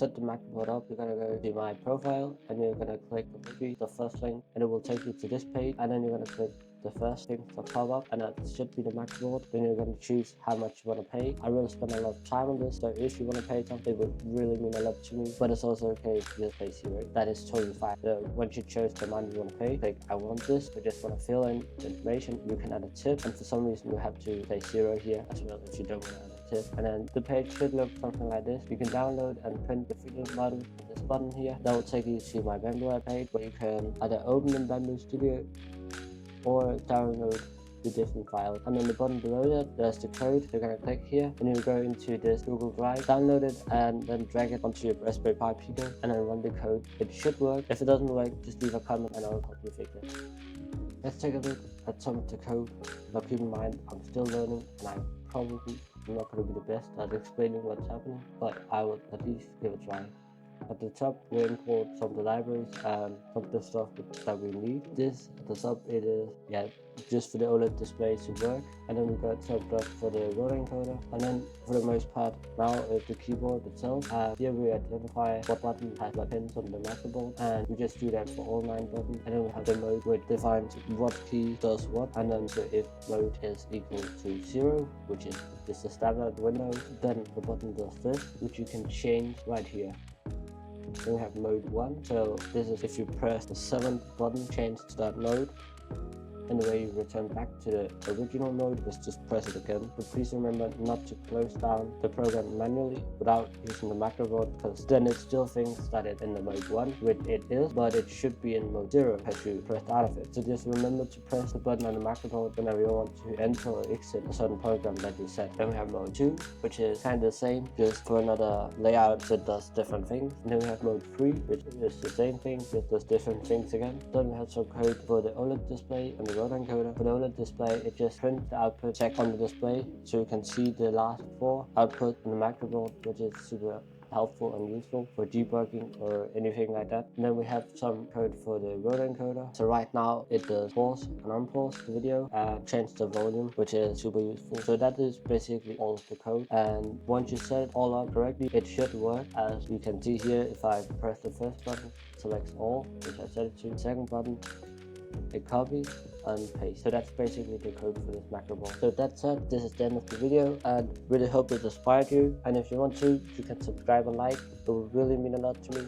set the Macroboard up, you're gonna go to my profile and you're gonna click the first link, and it will take you to this page, and then you're gonna click the first thing to pop up, and that should be the Macroboard. Then you're going to choose how much you want to pay. I really spend a lot of time on this, so if you want to pay something, it would really mean a lot to me, but it's also okay if you just pay zero. That is totally fine. So once you chose the amount you want to pay, click I want this. You just want to fill in the information. You can add a tip, and for some reason you have to pay zero here as well if you don't want to add a tip. And then the page should look something like this. You can download and print the video model with this button here. That will take you to my Bamboo page, where you can either open in Bamboo Studio or download the different files. And on the button below that, there's the code. You're gonna click here, and you go into this Google Drive, download it, and then drag it onto your Raspberry Pi Pico, and then run the code. It should work. If it doesn't work, just leave a comment and I'll help you fix it. Let's take a look at some of the code. Now keep in mind, I'm still learning, and I'm probably not going to be the best at explaining what's happening, but I will at least give it a try. At the top, we import some of the libraries and some of the stuff that we need. This at the top, it is just for the OLED display to work, and then we got some stuff for the road encoder, and then for the most part now is the keyboard itself. Here we identify what button has what pins on the Macroboard, and we just do that for all 9 buttons. And then we have the mode which defines what key does what, and then so if mode is equal to 0, which is just the standard Windows, then the button does this, which you can change right here. Then we have mode 1, so this is if you press the 7th button, change to that mode, and the way you return back to the original mode is just press it again. But please remember not to close down the program manually without using the Macroboard, because then it still thinks that it's in the mode 1, which it is, but it should be in mode 0 as you pressed out of it. So just remember to press the button on the Macroboard whenever you want to enter or exit a certain program that you set. Then we have mode 2, which is kind of the same, just for another layout that does different things. And then we have mode 3, which is the same thing, just does different things again. Then we have some code for the OLED display and the road encoder. For the OLED display, it just prints the output check on the display, so you can see the last 4 outputs on the Macroboard, which is super helpful and useful for debugging or anything like that. And then we have some code for the road encoder. So right now it does pause and unpause the video and change the volume, which is super useful. So that is basically all of the code, and once you set it all up correctly, it should work. As you can see here, if I press the first button, selects all, which I set it to. The second button, it copies and paste. So that's basically the code for this Macroboard. So that's it. This is the end of the video, and really hope it inspired you. And if you want to, you can subscribe and like. It would really mean a lot to me.